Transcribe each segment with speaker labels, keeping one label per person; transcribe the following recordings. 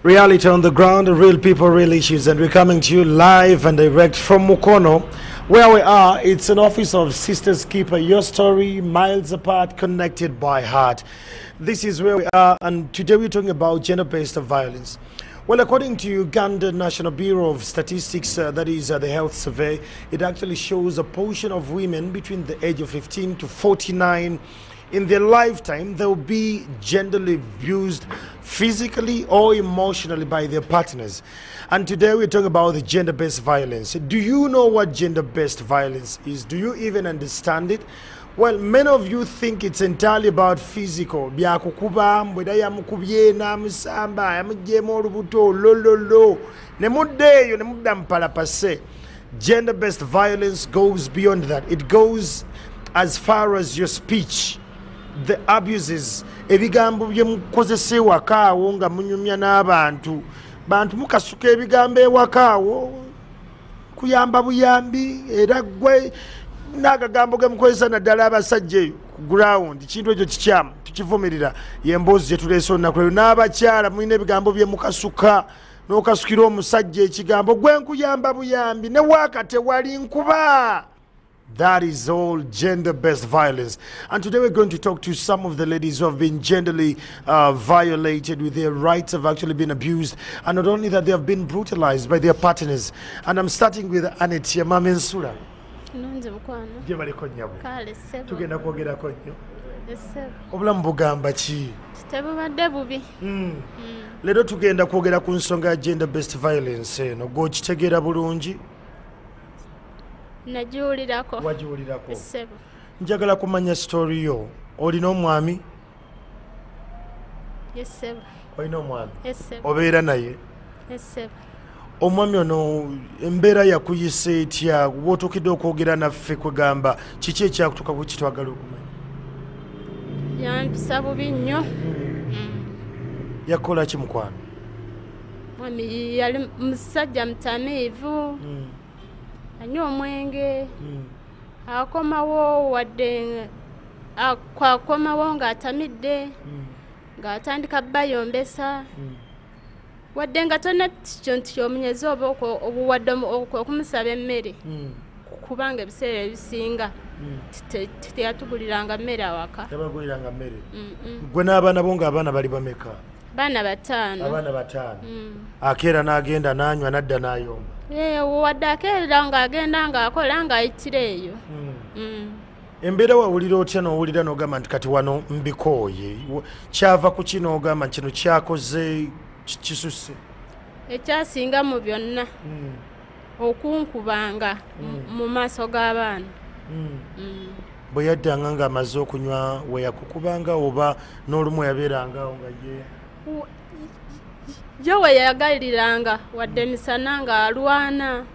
Speaker 1: Reality on the ground, real people, real issues, and we're coming to you live and direct from Mukono. Where we are, it's an office of Sisters Keeper, your story, miles apart, connected by heart. This is where we are, and today we're talking about gender-based violence. Well, according to Uganda National Bureau of Statistics, that is the health survey, it actually shows a portion of women between the age of 15 to 49 in their lifetime, they'll be genderly abused physically or emotionally by their partners. And today we're talking about the gender-based violence. Do you know what gender-based violence is? Do you even understand it? Well, many of you think it's entirely about physical. Gender-based violence goes beyond that. It goes as far as your speech. The abuses, ebigambo byemukozese wakaawo nga munyumya n'abantu bantu mukasuka ebigambo ewakaawo kuyamba buyambi era gwe n'agagambo gemukozesa naddala abasajja ku ground kintu ekyo kikyamu tukivumirira yemboozi gye tuleese olunaku leero n'abakyala mulina ebigambo byemukasuka n'okasukira omusajja ekigambo gwe nkuyamba buyambi ne waaka tewali nkuba. That is all gender-based violence. And today we're going to talk to some of the ladies who have been genderly violated, with their rights have actually been abused. And not only that, they have been brutalized by their partners. And I'm starting with Annette Yamamensula. Obulamu bugamba ki?
Speaker 2: Tebubadde bubi.
Speaker 1: Leero tugenda kwogera ku nsonga ya gender-based violence eno. Gw'okitegeera bulungi?
Speaker 2: Nagiwulirako.
Speaker 1: Wagiwulirako?
Speaker 2: Essebo.
Speaker 1: Njagala kumanya story yo. Olina omwami?
Speaker 2: Essebo.
Speaker 1: Olina omwami?
Speaker 2: Essebo.
Speaker 1: Obeera naye?
Speaker 2: Essebo.
Speaker 1: Omwami ono embeera yakuyisa etya? Bw'otuukidde okwogera naffe kwegamba kiki ekyakutuuka ku kitwagala okumanya?
Speaker 2: Yampisa bubi nnyo.
Speaker 1: Yakola ki mukwano?
Speaker 2: Mwami yali musajja mutamiivu. Anywa omwenge. Akomawo wadde akomawo ng'atamidde. Ng'atandika bayombesa. Wadde nga tonna kintu ky'omunyezi oba obuwadde okumusaba emmere. Kubanga ebiseera ebisinga teyatuguliranga mmere awaka.
Speaker 1: Tabaguliranga mmere. Gwe n'abaana bo ng'abaana bali bameka?
Speaker 2: Baana bataano.
Speaker 1: Abaana bataano. Akeera n'agenda n'anywa n'adda n'ayomba.
Speaker 2: Wadde akeera ng'agenda ng'akola ng'ayitira eyo.
Speaker 1: Embeera wawulira otya n'owulira n'ogamba nti kati wano mbikooye? Kyava ku ki n'ogamba kino kyakoze kisusse?
Speaker 2: Ekyasinga mu byonna okunkubanga mu maaso g'abaana.
Speaker 1: Bwe yaddanga ng'amaze okunywa we yakukubanga oba n'olumu yabeerangawo nga ye?
Speaker 2: Yo we yagaliranga wadde emisana ng'alwana.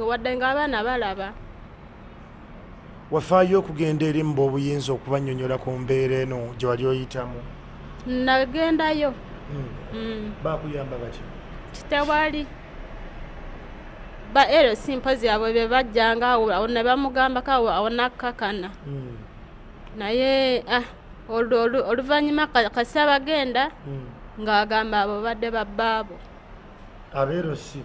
Speaker 2: Wadde ng'abaana balaba.
Speaker 1: Wafaayo okugenda eri mu b'obuyinza okubannyonnyola ku mbeera eno gye wali oyitamu?
Speaker 2: Nagendayo.
Speaker 1: Baakuyamba batya?
Speaker 2: Tewali. Ero simpozi abo be bajjanga awo ne bamugambako awo nakkakana. Naye oluvannyuma kasaba genda ng'agamba abo badde babbaabo.
Speaker 1: Abeerosi?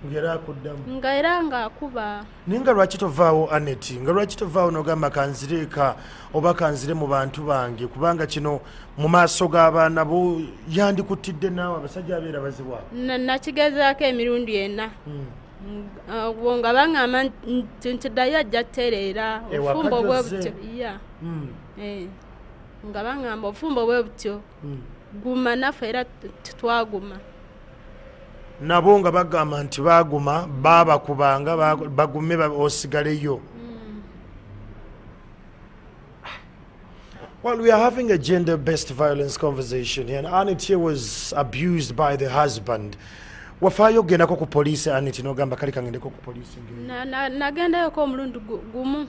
Speaker 1: Ng'era akuddamu?
Speaker 2: Ng'era ng'akuba.
Speaker 1: Naye nga lwaki tovaawo Annette? Nga lwaki tovaawo n'ogamba kanzireeka oba kanzire mu bantu bange, kubanga kino mu maaso g'abaana bo yandikuttidde naawe abasajja abeera baziwa?
Speaker 2: Nakigezaako emirundi ena. Nga baŋŋamba nti ddayo ajja ttereera obufumbo bwe butyo. Nga baŋŋamba obufumbo bwe butyo guma naffe era tetwaguma.
Speaker 1: Nabo nga bagamba nti baaguma baabakubanga bagume osigaleyo. Well, we are having a gender-based violence conversation here, and Annette here was abused by the husband. Wafaayo ogendako ku poliisi Annette n'ogamba kale kangendeko ku poliisi?
Speaker 2: Nagendayoko omulundi gumu.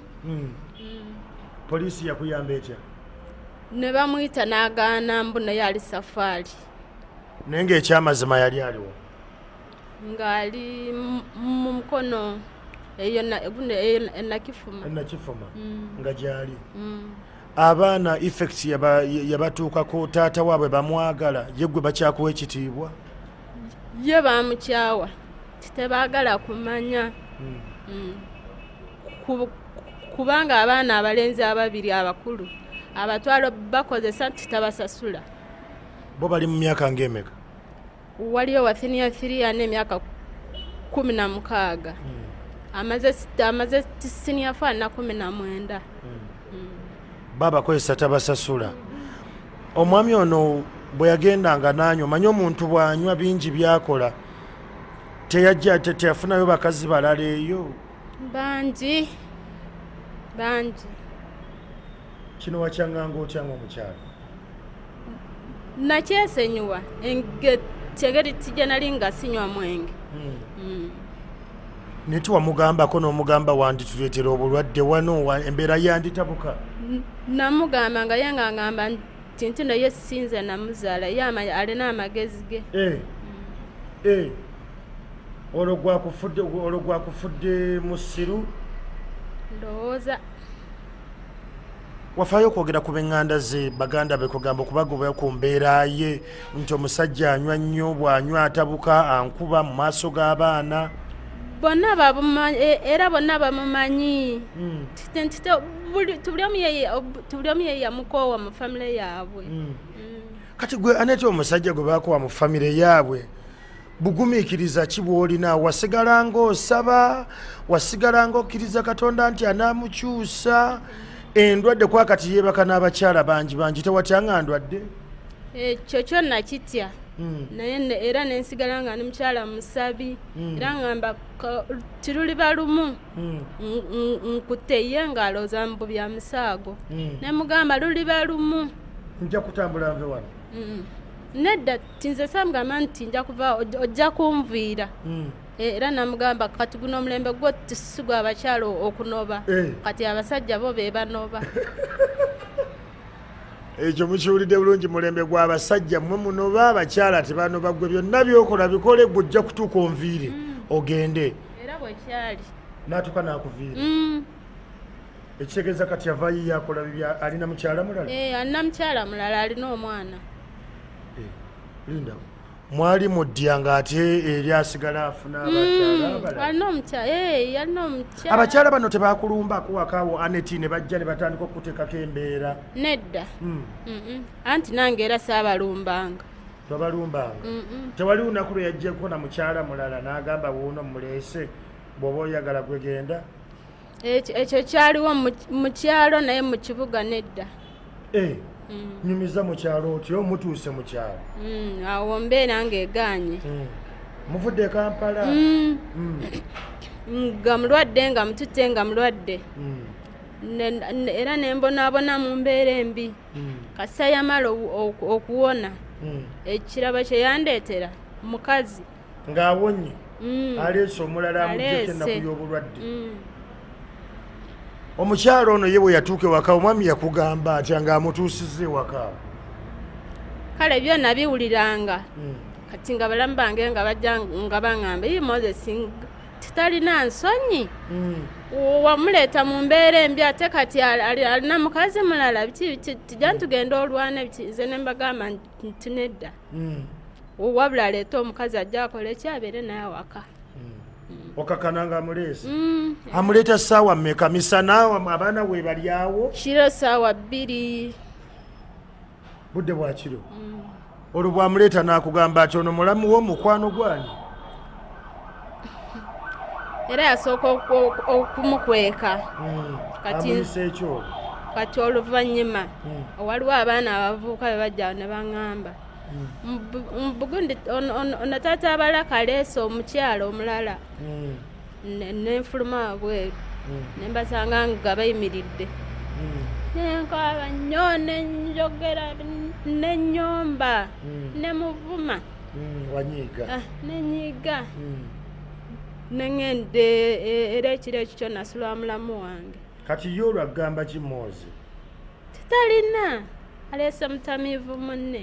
Speaker 1: Poliisi yakuyamba etya?
Speaker 2: Ne bamuyita n'agaana mbu naye ali safaali.
Speaker 1: Naye ng'ekyamazima yali aliwo?
Speaker 2: Ng'ali mu mukono eyo nakifuma.
Speaker 1: Nakifuma nga gyali. abaana effect yabatuukako taata waabwe bamwagala ye gwe bakyakuwa ekitiibwa
Speaker 2: ye bamukyawa tebaagala kumanya kubanga abaana abalenzi ababiri abakulu abatwalo bakozesa titabasasula
Speaker 1: bo bali mu myaka ng'emeka
Speaker 2: waliyo wa senior 3 ane emyaka 16 amaze senior 4 na 19
Speaker 1: baba kwesa tabasasula omwami ono bwe yagendanga nanywa manyi omuntu bwanywa bingi byakola teyafunayo bakazi balala eyo
Speaker 2: bangi
Speaker 1: kino wakyanganga otyanga omukyalo
Speaker 2: nakyesenyuwa engeri tije nali nga sinywa mwenge
Speaker 1: neti wamugambako n'omugamba wandituleetera obulwadde wano embeera yanditabuka
Speaker 2: namugamba nga ye ngangamba nti ntino ye sinze namuzaala ye alina amagezi ge olwo gwakufudde musiru ndowooza wafaayo okwogera ku b'eŋŋanda ze baganda be kugamba okubagoba ku mbeera ye nti omusajja anywa nnyo bw'anywa atabuka ankuba mu maaso g'abaana bonna bamumanyi era bonna bamumanyi tuli omu ye yamukoowa mu famire yaabwe
Speaker 1: kati gwe anete omusajja gwe bakowa mu famire yaabwe bugumiikiriza ki bw'olina wasigala ng'osaba wasigala ng'okkiriza katonda nti anaamukyusa endwadde kwakati yeebaka n'abakyala bangi tewatyanga ndwadde
Speaker 2: ekyo kyonna kitya naye era nensigala nga ndi mukyala musabi era ngamba tiruliba lumu nkutte ye ng'alooza mu bya musaago nemugamba luliba lumu
Speaker 1: nja kutambula nve wano
Speaker 2: nedda tinze samugamba nti nja kuva ojja kunviira era namugamba kati guno omulembe gwo tisigwa abakyala okunoba kati abasajja bo be banoba
Speaker 1: ekyo mukiwulidde bulungi mulembe gw'abasajja mmwe munoba abakyala tebanoba gwe byonna byokola bikole gwe ojja kutuuka onviire ogende
Speaker 2: era bwekyali
Speaker 1: n'atuuka n'akuviira ekitegeeza kati avaayo yakola bibya alina mukyala mulala
Speaker 2: alina mukyala mulala alina omwana
Speaker 1: linda mwali muddya ng'ate eri asigala afuna abakyala bano tebakulumbako wakaawo aneti ne bajja ne batandika okuteekako embeera
Speaker 2: nedda anti nange era saabalumbanga
Speaker 1: tobalumbanga tewali lunaku lwe yajjeko na mukyala mulala n'agamba wuuno muleese bw'oba oyagala gwegenda
Speaker 2: ekyo kyaliwo mu kyalo naye mu kibuga nedda
Speaker 1: nyumiza mu kyalo otyo mutuuse mu kyalo
Speaker 2: awo mbeera ng'eganye
Speaker 1: muvudde Kampala
Speaker 2: nga mulwadde nga mututte nga mulwadde era nembonaabona mu mbeera embi kasa yamala okuwona ekirabo kye yandeetera mukazi
Speaker 1: ng'awonye aleese omulala amuggyeko ennaku y'obulwadde omukyalo ono ye bwe yatuuka ewaka omwami yakugamba atya ng'amutuusizza ewaka
Speaker 2: kale byonna biwuliranga kati nga balamu bange nga bajja nga baŋŋamba yi Moses titalina nsonyi wamuleeta mu mbeera embi ate kati alina mukazi mulala tijja ntugenda olwana nze ne mbagamba nti nedda wabula aleeta omukazi ajja akola ekyabeere naye awaka
Speaker 1: okakana nga amuleese amuleeta ssaawa mmeka misana abaana we balyawo
Speaker 2: kiro ssaawa 2
Speaker 1: budde bwa kiro olwo bwamuleeta n'akugamba ati ono mulamu w'omukwano gwani
Speaker 2: era yasooka okumukweka
Speaker 1: amuyisa ekyo
Speaker 2: kati oluvannyuma waliwo abaana abavubuka be bajja ne baŋŋamba Bugundi ono taata abalaka aleese omukyala omulala nenfuluma bweru nembasanga nga bayimiridde nenkaaba nnyo nenjogera nenyomba nemuvuma nenyiga neŋŋende era ekiro ekyo kyo nasula mulamu wange
Speaker 1: kati ye olwagamba ki Moozi
Speaker 2: titalina aleese mutamiivu munne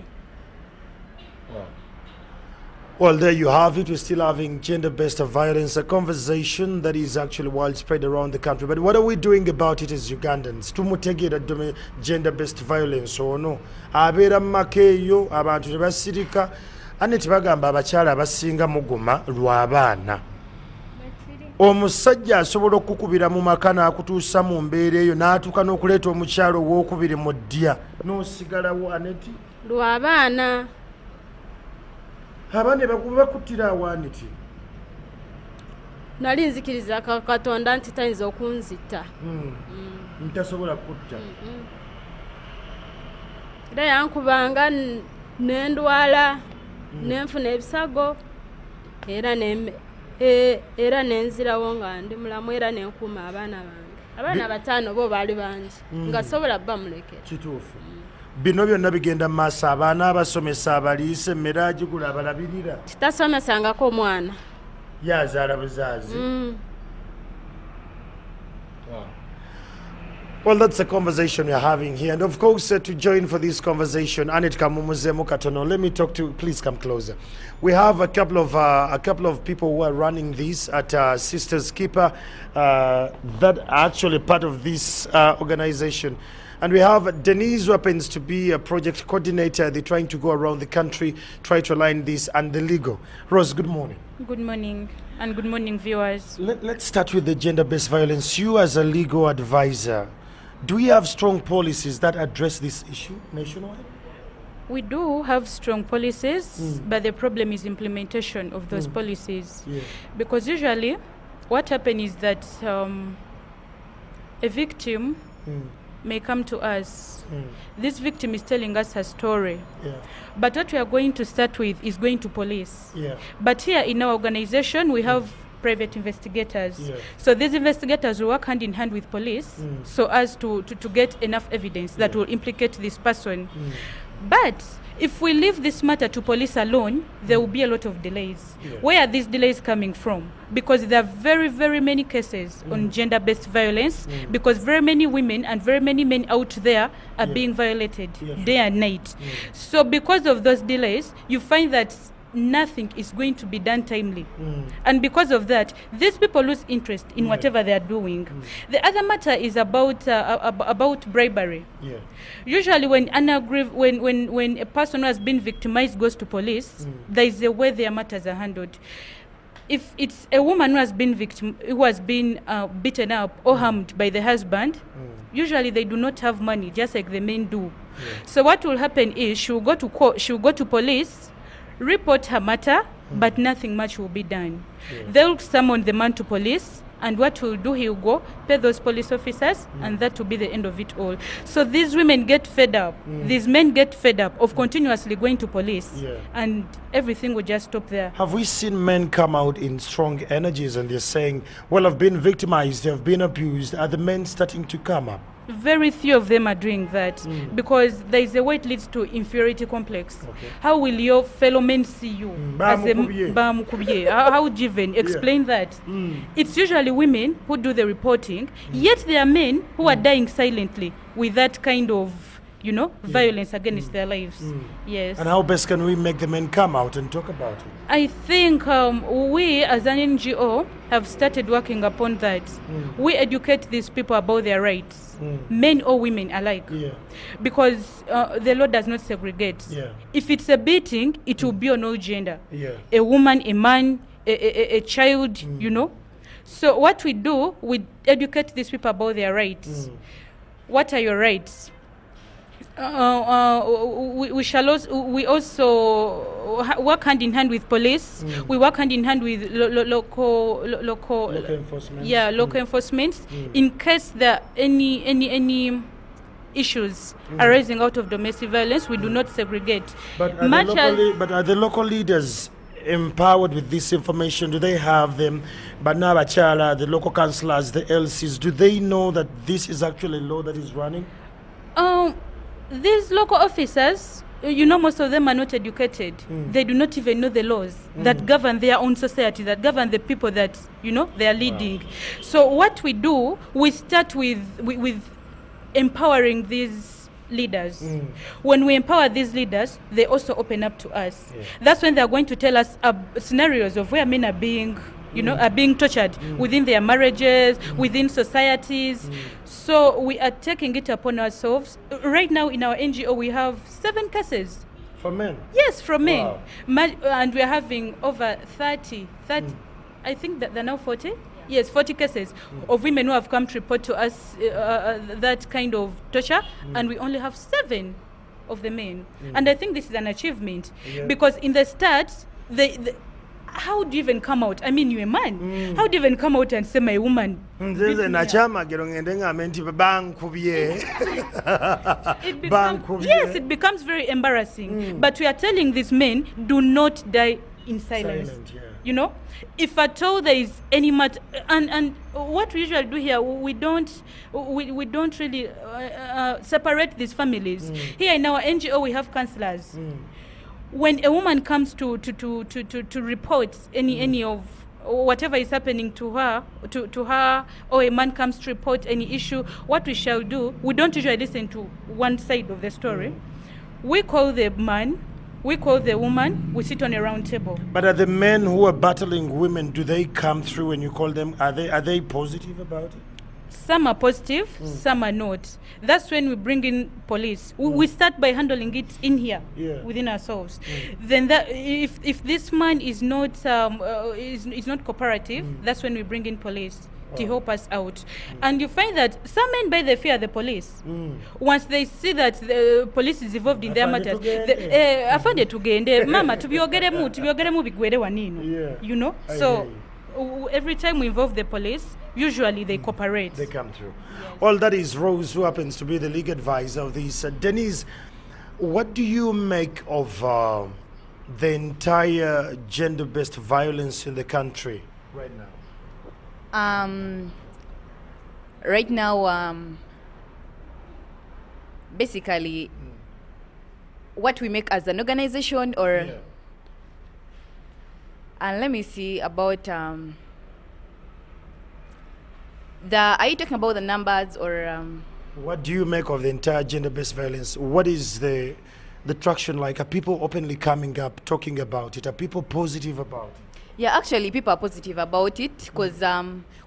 Speaker 1: Well, there you have it. We're still having gender-based violence, a conversation that is actually widespread around the country. But what are we doing about it as Ugandans? Tumutegera gender-based violence or no? Abera makeyo abantu ne basirika ane tibagamba abakyala abasinga muguma lw'abaana. Omusajja asobola okukubira mu maka n'akutuusa mu mbeera eyo n'atuuka n'okuleeta omukyalo owookubiri mu ddya n'osigalawo aneti
Speaker 2: lw'abaana.
Speaker 1: Abaana bakuttira awaaniti.
Speaker 2: Nali nzikiriza Katonda nti tayinza okunzita.
Speaker 1: Ntasobola kutta.
Speaker 2: Era yankubanga n'endwala n'enfuna ebisago era nenzirawo nga ndi mulamu era nenkuuma abaana bange. Abaana bataano bo baali bangi nga sobola bba mulekera.
Speaker 1: Kituufu. Bino byonna bigenda mu maaso abaana abasomesa abaliisa emmere agigula abalabirira.
Speaker 2: Kitasomesangako omwana.
Speaker 1: Yazaala buzaazi. Well, that's the conversation we're having here. And of course, to join for this conversation, Anet Kamumuzemo Katono, let me talk to, please come closer. We have a couple of people who are running this at Sisters Keeper, that are actually part of this organization. And we have Denise, who happens to be a project coordinator. They're trying to go around the country, try to align this, and the legal. Rose, good morning.
Speaker 3: Good morning, and good morning, viewers.
Speaker 1: Let's start with the gender-based violence. You as a legal advisor, do we have strong policies that address this issue nationwide?
Speaker 3: We do have strong policies, but the problem is implementation of those policies.
Speaker 1: Yeah.
Speaker 3: Because usually what happens is that a victim may come to us. This victim is telling us her story.
Speaker 1: Yeah.
Speaker 3: But what we are going to start with is going to police.
Speaker 1: Yeah.
Speaker 3: But here in our organization, we have private investigators.
Speaker 1: Yeah.
Speaker 3: So these investigators will work hand in hand with police so as to get enough evidence that will implicate this person. But if we leave this matter to police alone, there will be a lot of delays.
Speaker 1: Yeah.
Speaker 3: Where are these delays coming from? Because there are very, very many cases on gender-based violence, because very many women and very many men out there are being violated day and night. So because of those delays, you find that nothing is going to be done timely. And because of that, these people lose interest in whatever they are doing. The other matter is about bribery.
Speaker 1: Yeah.
Speaker 3: Usually when a person who has been victimized goes to police, there is a way their matters are handled. If it's a woman who has been beaten up or harmed by the husband, usually they do not have money, just like the men do. So what will happen is she will go to court, she will go to police, report her matter, but nothing much will be done. They'll summon the man to police, and what he'll do, he'll go pay those police officers, and that will be the end of it all. So these women get fed up, these men get fed up of continuously going to police, and everything will just stop there.
Speaker 1: Have we seen men come out in strong energies and they're saying, well, I've been victimized, I've been abused? Are the men starting to come up?
Speaker 3: Very few of them are doing that because there is a way it leads to inferiority complex. How will your fellow men see you as a bamukubye? How would you even explain that? It's usually women who do the reporting, yet there are men who are dying silently with that kind of violence against their lives. Yes.
Speaker 1: And how best can we make the men come out and talk about it?
Speaker 3: I think we as an NGO have started working upon that. We educate these people about their rights, men or women alike, because the law does not segregate. If it's a beating, it will be on all gender. A woman, a man, a child, So what we do, we educate these people about their rights. What are your rights? We also work hand in hand with police. We work hand in hand with local enforcement. Local enforcement. In case there are any issues arising out of domestic violence, we do not segregate.
Speaker 1: But are the local leaders empowered with this information? Do they have them? But now the local councillors, the LCs, do they know that this is actually a law that is running?
Speaker 3: These local officers, most of them are not educated. They do not even know the laws that govern their own society, that govern the people that, they are leading. So what we do, we start with empowering these leaders. When we empower these leaders, they also open up to us. That's when they're going to tell us scenarios of where men are being, are being tortured within their marriages, within societies. So we are taking it upon ourselves. Right now in our NGO, we have 7 cases.
Speaker 1: For men?
Speaker 3: Yes, for men. And we are having over 30, I think that they're now 40. Yes, 40 cases of women who have come to report to us that kind of torture, and we only have 7 of the men. And I think this is an achievement, because in the stats, how do you even come out? I mean, you're a man. How do you even come out and say my woman? Yes, it becomes very embarrassing. But we are telling these men, do not die in silence. If at all there is any matter, and what we usually do here, we don't really separate these families. Here in our NGO, we have counselors. When a woman comes to report any of whatever is happening to her, or a man comes to report any issue, what we shall do, we don't usually listen to one side of the story. We call the man, we call the woman, we sit on a round table.
Speaker 1: But are the men who are battling women, do they come through when you call them? Are they positive about it?
Speaker 3: Some are positive, some are not. That's when we bring in police. We start by handling it in here, within ourselves. Then if this man is not cooperative, that's when we bring in police to help us out. And you find that some men, by the fear the police. Once they see that the police is involved in their matters, afande tugende, mama tubyogeremu bigwere wanino. So every time we involve the police, usually they cooperate.
Speaker 1: They come through. Yes. Well, that is Rose, who happens to be the legal advisor of this. Denise, what do you make of the entire gender-based violence in the country right now?
Speaker 4: Right now, basically, what we make as an organization, or and let me see about are you talking about the numbers, or
Speaker 1: what do you make of the entire gender-based violence? What is the traction like? Are people openly coming up, talking about it? Are people positive about it?
Speaker 4: Yeah, actually, people are positive about it, because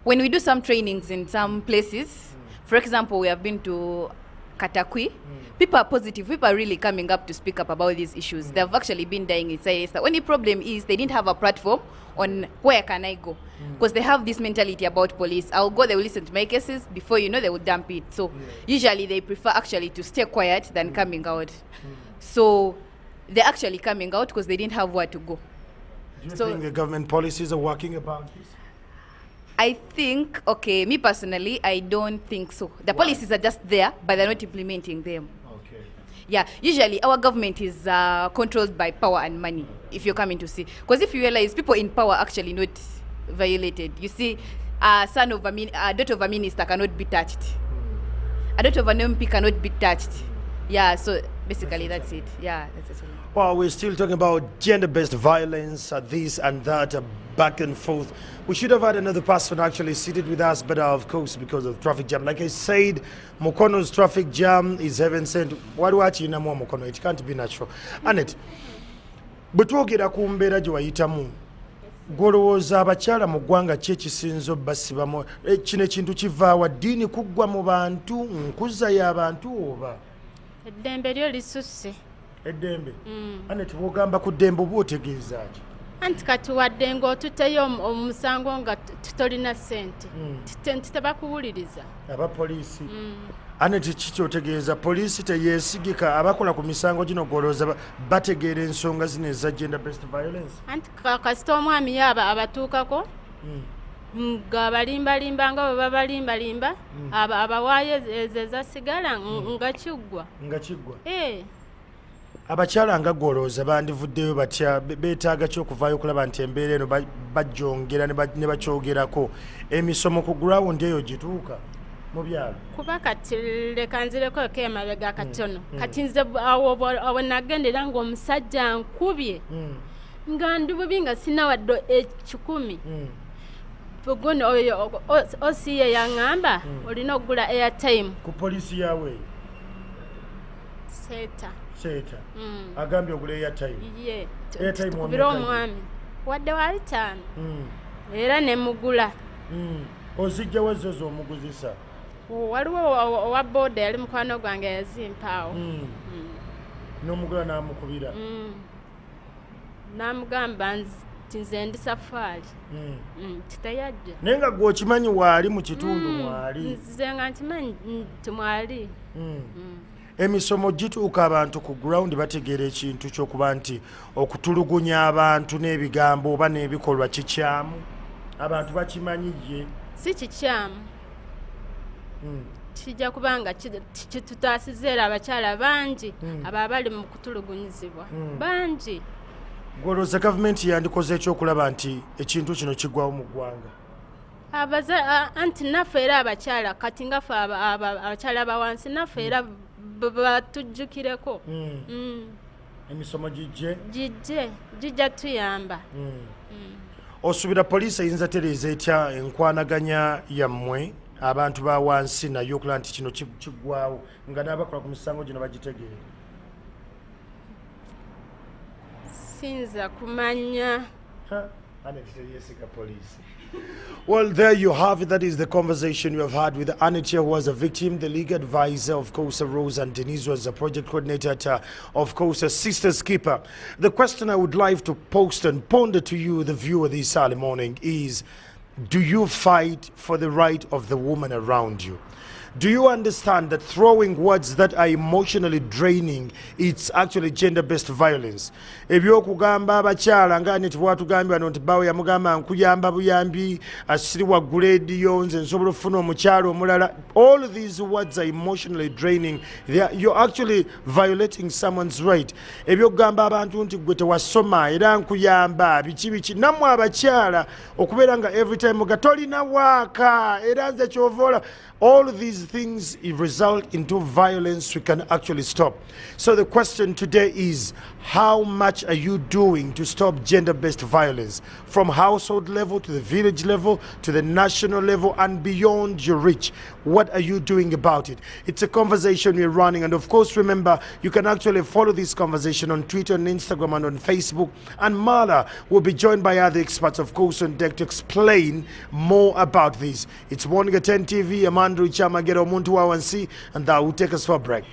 Speaker 4: when we do some trainings in some places, for example, we have been to Katakwi, people are positive. People are really coming up to speak up about these issues. They've actually been dying inside. The only problem is they didn't have a platform on where can I go, because they have this mentality about police. I'll go, they will listen to my cases, before you know they will dump it. So usually they prefer actually to stay quiet than coming out. So they're actually coming out because they didn't have where to go.
Speaker 1: Do you think the government policies are working about this?
Speaker 4: I think, okay, me personally, I don't think so. The policies are just there, but they're not implementing them.
Speaker 1: Okay.
Speaker 4: Yeah, usually our government is controlled by power and money, if you're coming to see. Because if you realize, people in power actually not violated. You see, a daughter of a minister cannot be touched. A daughter of an MP cannot be touched. Yeah, so basically that's it. Yeah, that's it.
Speaker 1: Well, we're still talking about gender-based violence, this and that, back and forth. We should have had another person actually seated with us, but of course, because of traffic jam. Like I said, Mukono's traffic jam is heaven sent. What do you know, Mukono? It can't be natural. Annette, but we get a kumbera jwayitamu. Golowooza abakyala mu ggwanga ki ekisinza obbasibamu kino ekintu kivaawa ddiini kuggwa mu bantu nkuzza y'abantu oba
Speaker 2: eddembe lyo lisusse
Speaker 1: eddembe Annette bw'ogamba ku ddembe oba otegeeza ki
Speaker 2: anti katuwadde ng'otuteyo omusango nga tutolina ssente tebakuwuliriza
Speaker 1: abapoliisi Annette ki kyotegeeza poliisi teyeesigika abakola ku misango gino golowooza bategeera ensonga zino eza gender based violence
Speaker 2: anti kasita omwami yaaba abatuukako nga balimbalimba nga bwe babalimbalimba abawaayo ezo ezasigala nga kiggwa abakyala nga golowooza bandivuddeyo batya beetaaga ki okuvaayo okulaba nti embeera eno bajjongera ne bakyogerako emisomo ku gurawundi eyo gituuka mu byalo kuba kati leka nzireko emabega katono kati nze awo nagendera ng'omusajja nkubye nga ndi bubi nga sina wadde 10 buguno oyo osiye yaŋŋamba olina okugula airtime
Speaker 1: ku poliisi yawe
Speaker 2: seeta
Speaker 1: seeta agambye ogula airtime
Speaker 2: ye
Speaker 1: Airtime
Speaker 2: kubira
Speaker 1: wameka
Speaker 2: omwami wadde wali 5 era ne mugula
Speaker 1: ozijja wezo z'omuguzisa
Speaker 2: waliwo owa boda yali mukwano gwange yazimpaawo
Speaker 1: n'omugula n'amukubira
Speaker 2: n'amugamba nti nze ndi safaali kitayajja
Speaker 1: naye nga gwe okimanyi waali mu kitundu mwali
Speaker 2: nze nga nkimanyi nti mwali
Speaker 1: emisomo gituuka abantu ku ground bategeera ekintu ky'okuba nti okutulugunya abantu n'ebigambo oba n'ebikolwa kikyamu abantu bakimanyiye
Speaker 2: si kikyamu kijja kubanga kitutaasiza era abakyala bangi abo abali mu kutulugunyizibwa bangi
Speaker 1: gwolooza gavumenti yandikoze ekyokulaba nti ekintu kino kiggwawo mu ggwanga
Speaker 2: anti naffe era abakyala kati ngaffe abakyala abawansi naffe era batujjukireko
Speaker 1: emisomo
Speaker 2: gijja tuyamba
Speaker 1: osuubira poliisi eyinza tereeza etya enkwanaganya yammwe abantu ba wansi naye okulaba nti kino kiggwawo nga n'abakola ku misango gino bagitegeera
Speaker 2: sinza kumanya
Speaker 1: Well, there you have it. That is the conversation we have had with Anitia, who was a victim, the legal advisor, of course, Rose, and Denise was the project coordinator, of course, a sister's keeper. The question I would like to post and ponder to you, the viewer, this early morning is, do you fight for the right of the woman around you? Do you understand that throwing words that are emotionally draining, it's actually gender-based violence? Ebyokugamba abakyala nga nti bwatugambye wano nti bawe yamugamba nkuyamba buyambi asiri waggula ediyo nze nsobola okufuna omukyala omulala. All these words are emotionally draining. You're actually violating someone's right. Ebyokugamba abantu nti gwe tewasoma era nkuyamba biki nammwe abakyala okubeera nga every time muga tolina waaka era nze kyovola. All these things result into violence we can actually stop. So the question today is, how much are you doing to stop gender-based violence from household level to the village level to the national level and beyond your reach? What are you doing about it? It's a conversation we're running, and of course remember you can actually follow this conversation on Twitter and Instagram and on Facebook, and Mala will be joined by other experts of course on deck to explain more about this. It's Morning at 10 TV. I'm Andrew Chamagero Muntu Wawansi, and that will take us for a break.